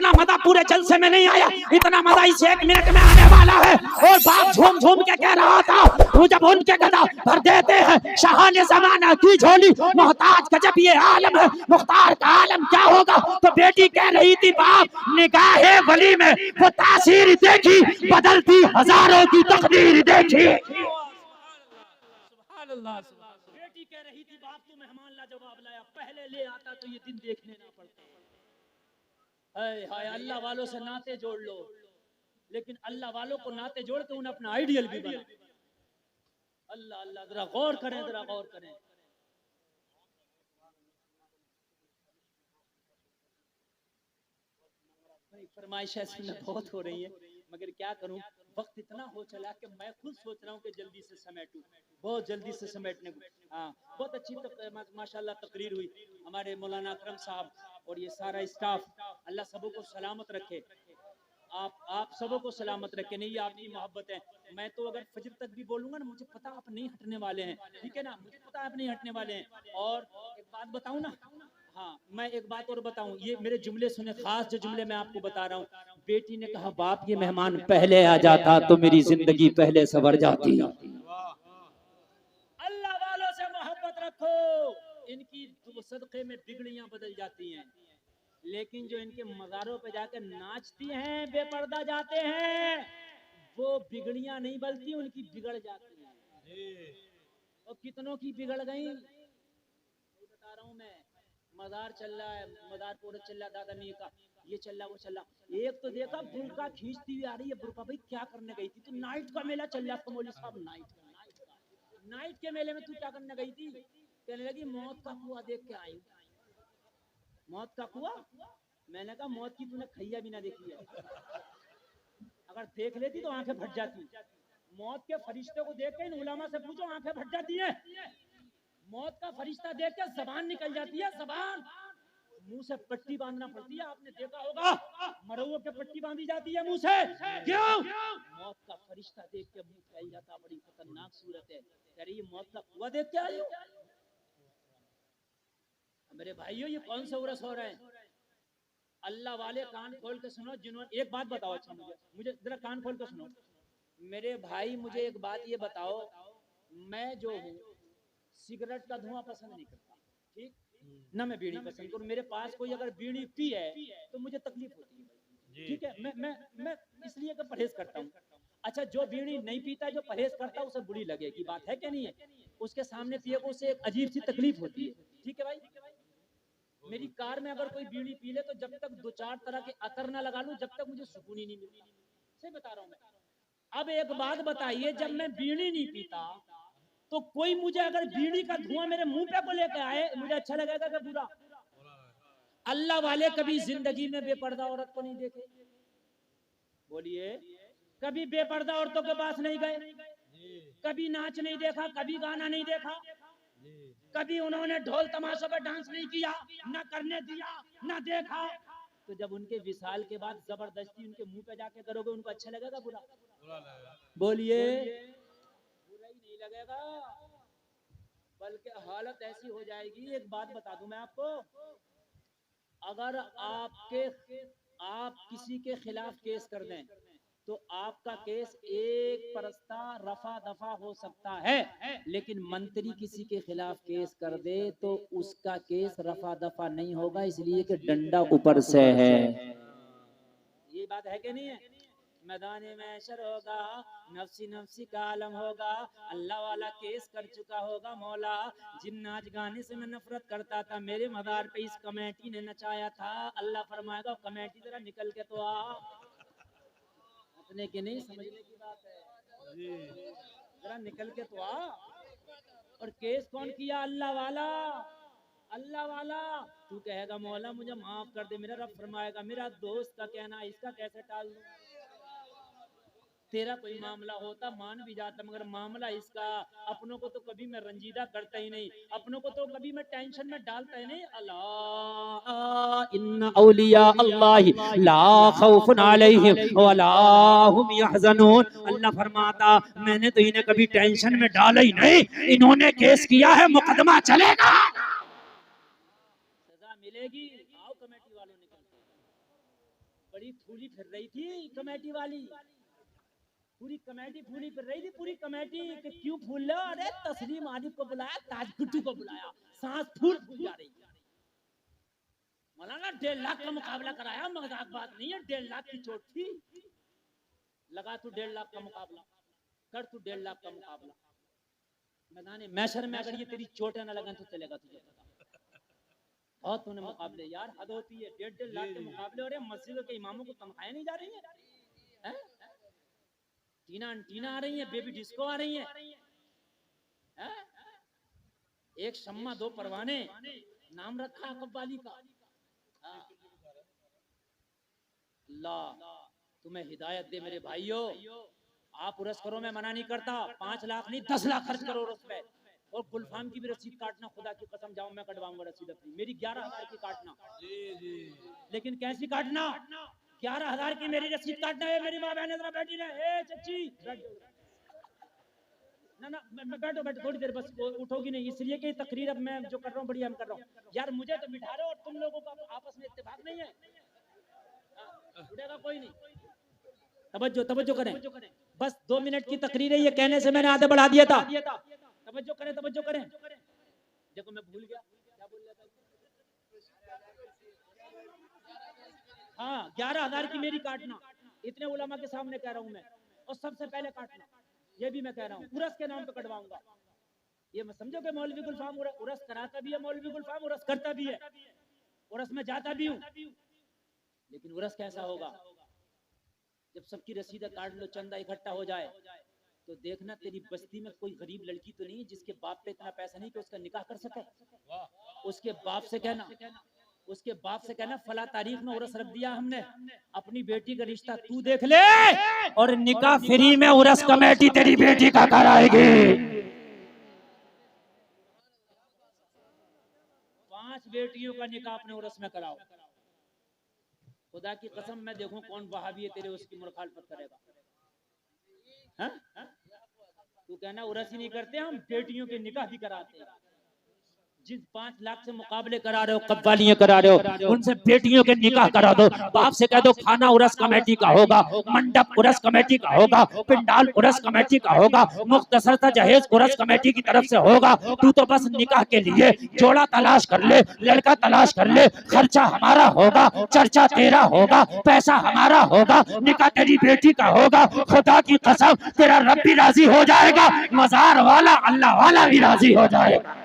इतना मजा पूरे जलसे में नहीं आया, इतना मजा इस 1 मिनट में आने वाला है। और बाप झूम झूम के कह रहा था, वो जब उनके गदा भर देते हैं शाहाने ज़माना की झोली, मोहताज का जब ये आलम है, मुख्तार का आलम क्या होगा। तो बेटी कह रही थी, बाप निगाहे वली में वो तासीर देखी, बदलती हजारों की तकदीर देखी। बेटी कह रही थी, बाप तू मेहमान लाजवाब लाया, पहले ले आता तो ये दिन देखने ना पड़ता। हाय अल्लाह वालों से नाते जोड़ लो, लेकिन अल्लाह वालों को नाते जोड़ के उन्हें अपना आइडियल भी बना। अल्लाह अल्लाह, जरा गौर करें, जरा गौर करें। फरमाइशें बहुत हो रही है, मगर क्या करूं, वक्त इतना हो चला कि मैं खुद सोच रहा हूं कि जल्दी से समेटूं, बहुत जल्दी से समेटने को। हाँ, बहुत अच्छी माशाल्लाह तकरीर हुई हमारे मौलाना अकरम साहब और ये सारा स्टाफ। अल्लाह सबों को सलामत रखे, आप सबों को सलामत रखे। नहीं, आपकी मोहब्बत है। मैं तो अगर फजर तक भी बोलूंगा ना, मुझे पता आप नहीं हटने वाले हैं, ठीक है ना, मुझे पता आप नहीं हटने वाले हैं। और एक बात बताऊं ना, हाँ मैं एक बात और बताऊं, ये मेरे जुमले सुने, खास जो जुमले मैं आपको बता रहा हूँ। बेटी ने कहा, बाप ये मेहमान पहले आ जाता तो मेरी जिंदगी पहले सवर जाती। अल्लाह वालों से मोहब्बत रखो, इनकी सदक़े में बिगड़ियां बदल जाती हैं, लेकिन जो इनके मज़ारों पे जाकर नाचती हैं, बेपर्दा जाते हैं, वो बिगड़ियां नहीं बल्कि उनकी बिगड़ जाती हैं। और कितनों की बिगड़ गई, बता रहा हूं मैं। मज़ार चल रहा है, मज़ार पूरा चल रहा, दादा नहीं का ये चल रहा, वो चल रहा। एक तो देखा बुर्का खींचती हुई आ रही है, बुर्का भाई क्या करने गई थी तू? नाइट का मेला चल रहा है मौलवी साहब, नाइट के मेले में तू क्या करने गई थी? कहने लगी मौत का कुआं देख के आई। मौत का कुआं? मैंने कहा मौत की तूने खैया भी ना देखी है, अगर देख लेती तो आंखें फट जाती। मौत के फरिश्ते को देख के इन उलमा से पूछो, आंखें फट जाती है। मौत का फरिश्ता देख के जबान निकल जाती है, जबान, मुंह से पट्टी बांधना पड़ती है। आपने देखा होगा मरउओं के पट्टी बांधी जाती है मुंह से, क्यों? मौत का फरिश्ता देख के मुंह फैल जाता, बड़ी खतरनाक सूरत है। कह रही मौत का कुआं देख के आई हो? मेरे भाइयों, ये कौन सा उरस हो रहे हैं? अल्लाह वाले कान खोल के सुनो, जिन्होंने, एक बात बताओ, अच्छा मुझे जरा कान खोल के सुनो मेरे भाई, मुझे एक बात ये बताओ, मैं जो हूँ सिगरेट का धुआं पसंद नहीं करता, ठीक ना, मैं बीड़ी पसंद करूँ। मेरे पास कोई अगर बीड़ी पी है तो मुझे तकलीफ होती है, ठीक है, मैं इसलिए कि परहेज करता हूँ। अच्छा, जो बीड़ी नहीं पीता, जो परहेज करता है, उसे बुरी लगेगी, बात है क्या नहीं है? उसके सामने पिए को उसे एक अजीब सी तकलीफ होती है, ठीक है भाई। मेरी कार में अगर कोई बीड़ी पी ले तो जब तक 2-4 तरह के अतर ना लगा लूं, जब तक मुझे सुकून ही नहीं मिलता। सही बता रहा हूं मैं। अब एक बात बताइए, जब मैं बीड़ी नहीं पीता तो कोई मुझे अगर बीड़ी का धुआं मेरे मुंह पे को लेके आए, मुझे अच्छा लगेगा क्या बुरा? अल्लाह वाले कभी जिंदगी में बेपर्दा औरत को नहीं देखे? बोलिए, कभी बेपर्दा औरतों के पास नहीं गए? कभी नाच नहीं देखा, कभी गाना नहीं देखा, कभी उन्होंने ढोल तमाशों पर डांस नहीं किया, ना करने दिया, ना देखा। तो जब उनके विशाल के बाद जबरदस्ती उनके मुंह पे जाके करोगे, उनको अच्छा लगेगा बुरा? बोलिए, बुरा ही नहीं लगेगा, बल्कि हालत ऐसी हो जाएगी। एक बात बता दूं मैं आपको, अगर आप किसी के खिलाफ केस कर दें तो आपका केस एक परस्ता रफा दफा हो सकता है, लेकिन मंत्री किसी के खिलाफ केस कर दे तो उसका केस रफा दफा नहीं होगा, इसलिए कि डंडा ऊपर से है। ये बात है कि नहीं है? मैदान में शर होगा, नफसी नफसी का आलम होगा, अल्लाह वाला केस कर चुका होगा। मौला, जिन नाच गाने से मैं नफरत करता था, मेरे मदार पे इस कमेटी ने नचाया था। अल्लाह फरमाएगा, कमेटी जरा निकल के तो आ। अपने के नहीं, समझने की बात है, जरा निकल के तो आ। और केस कौन किया? अल्लाह वाला, अल्लाह वाला। तू कहेगा मौला मुझे माफ कर दे, मेरा रब फरमाएगा मेरा दोस्त का कहना, इसका कैसे टाल दूं? तेरा कोई मामला होता मान भी जाता, मगर मामला इसका। अपनों को तो कभी मैं रंजीदा करता ही नहीं, अपनों को तो कभी मैं टेंशन में डालता ही नहीं। अल्लाह इन्ना औलिया अल्लाह ला खौफुन अलैहिम वला हुम यहज़नून। अल्लाह फरमाता, मैंने तो इन्हें कभी टेंशन में डाला ही नहीं, इन्होंने केस किया है, मुकदमा चलेगा, सजा मिलेगी। आओ कमेटी वालों, निकल बड़ी फूली फिर रही थी कमेटी वाली, पूरी कमेटी फूली फिर रही थी, पूरी कमेटी कि क्यों फूल लो? अरे तस्लीम आदिब को बुलाया, ताज गुट्टू को बुलाया, सांस फूल फूल जा रही है। मौलाना 1.5 लाख का मुकाबला कराया, मजाक बात नहीं है, 1.5 लाख की चोट थी। लगा तू 1.5 लाख का मुकाबला कर, तू 1.5 लाख का मुकाबला मैदान मैशर में अगर ये तेरी चोटें न लगन तो चलेगा तुझे पता। बहुत तूने मुकाबले यार, हद होती है। 1.5 लाख के मुकाबले हो रहे, मस्जिदों के इमामों को तनख्वाहें नहीं जा रही है? टीना टीना आ रही है, बेबी डिस्को आ रही है? एक शम्मा 2 परवाने, नाम रखा कब्बाली का। अल्लाह तुम्हें हिदायत दे मेरे भाइयों। आप उर्स करो, मैं मना नहीं करता, 5 लाख नहीं 10 लाख खर्च करो उर्स पे। और गुलफाम की भी रसीद काटना, खुदा की कसम जाऊं मैं कटवाऊंगा रसीद अपनी, मेरी 11,000 की काटना। लेकिन कैसी काटना? 11,000 की मेरी रसीद काटना है। मेरी माँ बहन जरा बैठी ना, ए चची ना बैठो बैठो थोड़ी देर, बस उठोगी नहीं, इसलिए कि तकरीर अब मैं जो कर रहा हूँ बढ़िया हम कर रहा हूँ यार। मुझे तो बिठा रहे हो और तुम लोगों का आपस में इत्तेफाक नहीं है। उठेगा कोई नहीं। तवज्जो तवज्जो करें, बस 2 मिनट की तकरीर है, ये कहने से मैंने आधे बढ़ा दिया था। तवज्जो करें तवज्जो करें। देखो मैं भूल गया क्या बोल रहा था। हाँ 11,000 की मेरी काटना, इतने उलमा के सामने कह रहा हूँ मैं, और सबसे पहले काटना ये भी मैं कह रहा हूँ, उरस के नाम पे कटवाऊंगा। ये मैं समझो कि मौलवी गुलफाम उरस कराता भी है, मौलवी गुलफाम उरस करता भी है, उरस में जाता भी हूँ। लेकिन उरस कैसा होगा? जब सबकी रसीदें काट लो, चंदा इकट्ठा हो जाए, तो देखना तेरी बस्ती में कोई गरीब लड़की तो नहीं जिसके बाप पे इतना पैसा नहीं कि उसका निकाह कर सके। उसके बाप से कहना, उसके बाप से कहना फला तारीख में उरस रख दिया हमने, अपनी बेटी का रिश्ता तू देख ले और निकाह फ्री में उरस कमेटी तेरी बेटी का कराएगी। 5 बेटियों का निकाह अपने उरस में कराओ। खुदा की कसम मैं देखूं कौन वहाबी है तेरे उसकी मुखालफत करेगा। तू कहना उरस ही नहीं करते हम, बेटियों के निकाह भी कराते हैं। जिस 5 लाख से मुकाबले करा रहे हो, कव्वालियां करा रहे हो, उनसे बेटियों के निकाह करा दो। बाप से कह दो खाना उरस कमेटी का होगा, मंडप उरस कमेटी का होगा, पिंडाल उरस कमेटी का होगा, मुख्तसर सा जहेज उरस कमेटी की तरफ से होगा। तू तो बस निकाह के लिए जोड़ा तलाश कर ले, लड़का तलाश कर ले, खर्चा हमारा होगा, चर्चा तेरा होगा, पैसा हमारा होगा, निकाह तेरी बेटी का होगा। खुदा की कसम तेरा रब भी राजी हो जाएगा, मजार वाला अल्लाह वाला भी राजी हो जाएगा।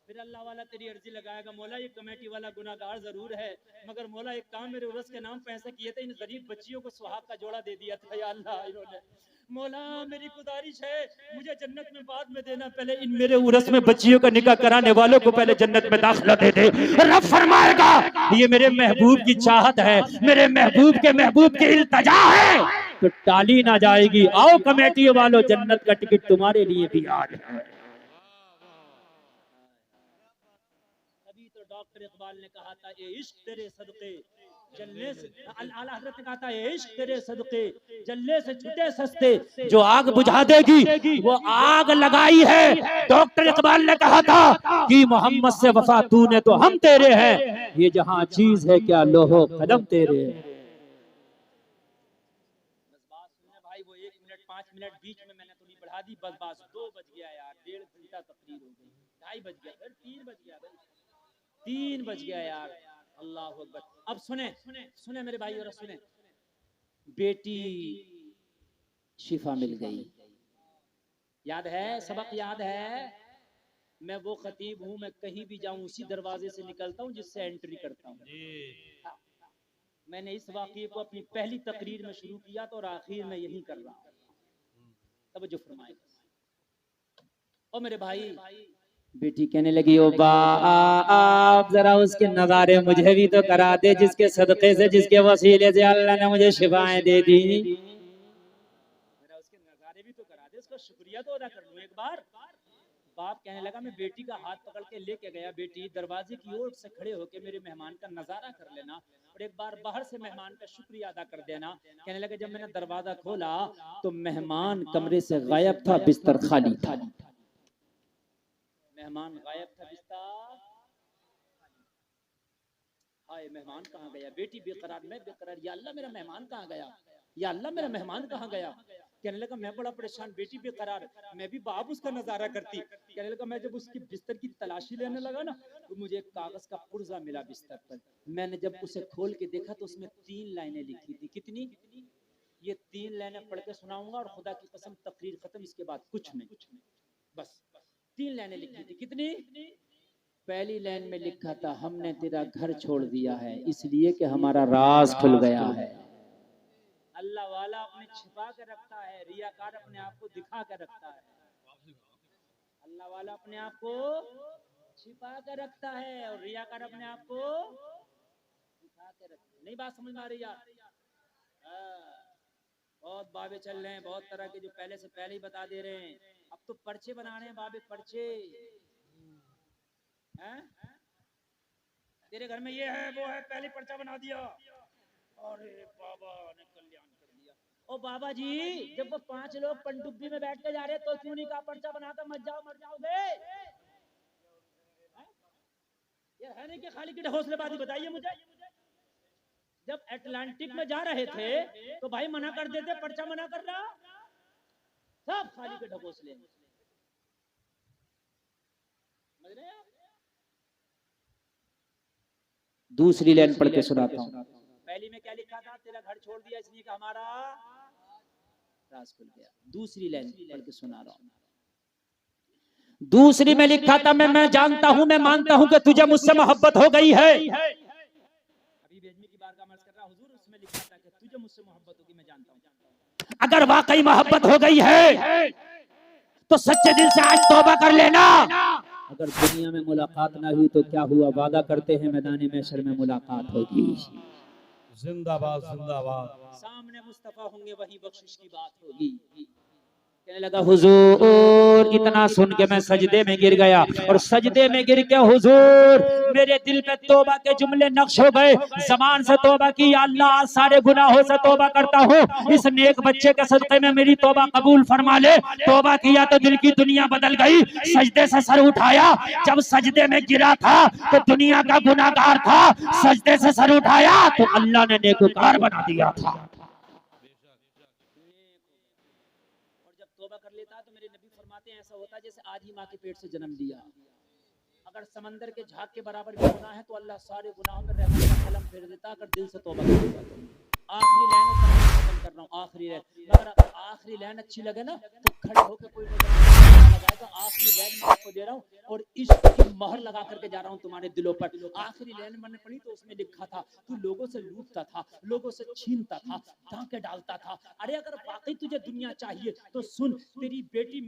फिर अल्लाह वाला तेरी अर्जी लगाएगा, मौला ये कमेटी वाला गुनाहगार जरूर है, मगर मौला एक काम मेरे उरस के नाम पे ऐसा किए थे, इन गरीब बच्चियों को सुहाग का जोड़ा दे दिया था या अल्लाह इन्होंने। मौला मेरी गुजारिश है मुझे जन्नत में बाद में देना, पहले इन मेरे उरस में बच्चियों का निकाह कराने वालों को पहले जन्नत में दाखिला दे दे। रब फरमाएगा ये मेरे महबूब की चाहत है, मेरे महबूब के इल्तजा है, तो टाली ना जाएगी। आओ कमेटी वालों, जन्नत का टिकट तुम्हारे लिए भी आज है। डॉक्टर इकबाल ने कहा था ये इश्क तेरे सदके जलने से, आला हज़रत ने कहा था ये इश्क तेरे सदके जलने से छुटे सस्ते, जो आग बुझा देगी वो आग लगाई है। डॉक्टर इकबाल ने कहा था कि मोहम्मद से वफा तूने तो हम तेरे हैं, ये जहां चीज है क्या लोहो कदम तेरे है। बस बात सुनने भाई, वो 1 मिनट 5 मिनट बीच में मैंने थोड़ी बढ़ा दी, बस बात 2 बज गया यार, 1.5 घंटा तकरीर हो गई, 2:30 बज गया, फिर 3 बज गया भाई, 3 बज गया यार। अल्लाह अकबर। अब सुने सुने मेरे भाई और सुने, बेटी शिफा मिल गई, याद है सबक याद है। मैं वो खतीब हूं, मैं कहीं भी जाऊं उसी दरवाजे से निकलता हूं जिससे एंट्री करता हूं। मैंने इस वाक़ये को अपनी पहली तकरीर में शुरू किया तो और आखिर में यही कर रहा हूं। तवज्जो फरमाए। ओ मेरे भाई, बेटी कहने लगी ओ बाप जरा उसके नजारे मुझे भी तो करा दे, जिसके सदके से जिसके वसीले से अल्लाह ने मुझे शिफाएं दे दी, जरा उसके नजारे भी तो करा दे, उसका शुक्रिया तो अदा कर लूं एक बार। बाप कहने लगा मैं बेटी का हाथ पकड़ के लेके गया, बेटी दरवाजे की ओर से खड़े होके मेरे मेहमान का नजारा कर लेना और एक बार बाहर से मेहमान का शुक्रिया अदा कर देना। कहने लगे जब मैंने दरवाजा खोला तो मेहमान कमरे से गायब था, बिस्तर खाली था। मेहमान गायब था, बिस्तर हाय मेहमान कहाँ गया, बेटी बेकरार, मैं बेकरार, या अल्लाह मेरा मेहमान कहाँ गया, या अल्लाह मेरा मेहमान कहाँ गया। कहने लगा मैं बड़ा परेशान, बेटी बेकरार, मैं भी बाप उसका नजारा करती। कहने लगा मैं जब उसकी बिस्तर की तलाशी लेने लगा ना, तो मुझे एक कागज का पुर्जा मिला बिस्तर पर। मैंने जब उसे खोल के देखा तो उसमें 3 लाइनें लिखी थी। कितनी? ये 3 लाइनें पढ़ के सुनाऊंगा और खुदा की कसम तकरीर खत्म, इसके बाद कुछ नहीं, बस 3 लाइनें लिखी थी। कितनी? पहली लाइन में लिखा था हमने तेरा घर छोड़ दिया है इसलिए कि हमारा राज खुल गया है। अल्लाह वाला अपने छिपा के रखता है, रियाकार अपने आप को दिखा के रखता है। अल्लाह वाला अपने आप को छिपा के रखता है और रियाकार अपने आप को दिखा के रखता है। नहीं बात समझ में आ रही यार? बहुत बाबे चल रहे हैं, बहुत तरह के, जो पहले से पहले ही बता दे रहे हैं। अब तो पर्चे बना रहे हैं बाबे, पर्चे हैं? तेरे घर में ये है वो है, पहले पर्चा बना दिया। अरे बाबा ने कल्याण कर दिया। ओ बाबा जी, जब वो 5 लोग पनडुब्बी में बैठ के जा रहे तो क्यों नहीं कहा पर्चा बनाकर मत जाओ, मर जाओगे? ये है नहीं कि खाली की हौसलेबाजी। बताइए मुझे, जब अटलांटिक में जा रहे थे तो भाई मना कर देते, पर्चा मना कर रहा, सब खाली के ढकोसले। समझ रहे हैं? दूसरी लाइन पढ़ के सुनाता हूँ। पहली में क्या लिखा था? तेरा घर छोड़ दिया इसलिए कि हमारा राज खुल गया। दूसरी लाइन पढ़ के सुना रहा हूँ। दूसरी में लिखा था मैं जानता हूँ, मैं मानता हूँ कि तुझे मुझसे मोहब्बत हो गई है। अभी बेजमी की बात का मर्ज कर रहा हुजूर, उसमें लिखा था कि तुझे मुझसे मोहब्बत होगी, मैं जानता हूँ। अगर वाकई मोहब्बत हो गई है तो सच्चे दिल से आज तौबा कर लेना। अगर दुनिया में मुलाकात ना हुई तो क्या हुआ, वादा करते हैं मैदान महशर में मुलाकात होगी। जिंदाबाद जिंदाबाद। सामने मुस्तफा होंगे, वही बख्शिश की बात होगी। कहने लगा हुजूर, इतना सुन के मैं सजदे में गिर गया और सजदे में गिर के हुजूर मेरे दिल पे तौबा के जुमले नक्श हो गए। ज़बान से तौबा की, या अल्लाह सारे गुनाहों से तौबा करता हूँ, इस नेक बच्चे के सदक़े में मेरी तौबा कबूल फरमा ले। तौबा किया तो दिल की दुनिया बदल गई। सजदे से सर उठाया, जब सजदे में गिरा था तो दुनिया का गुनाहगार था, सजदे से सर उठाया तो अल्लाह ने नेककार बना दिया था। तौबा कर लेता तो मेरे नबी फरमाते हैं ऐसा होता जैसे आज ही माँ के पेट से जन्म लिया। अगर समंदर के झाग के बराबर भी गुनाह है तो अल्लाह सारे गुनाहों में रहमत का कलम फेर देता अगर दिल से तौबा कर लेता तो। आखिरी लाइन खत्म कर रहा हूँ, आखिरी लाइन। अगर आखिरी लाइन अच्छी लगे ना तो खड़े होकर कोई लगाएगा। आखिरी लाइन मैं आपको दे रहा हूँ और इश्क की मोहर लगा करके जा रहा हूँ तुम्हारे दिलों पर। आखिरी लाइन मैंने पढ़ी तो उसमें लिखा था तू लोगों से लूटता था, लोगों से छीनता था, डांके डालता था। अरे अगर वाकई तुझे दुनिया चाहिए तो सुन, तेरी बेटी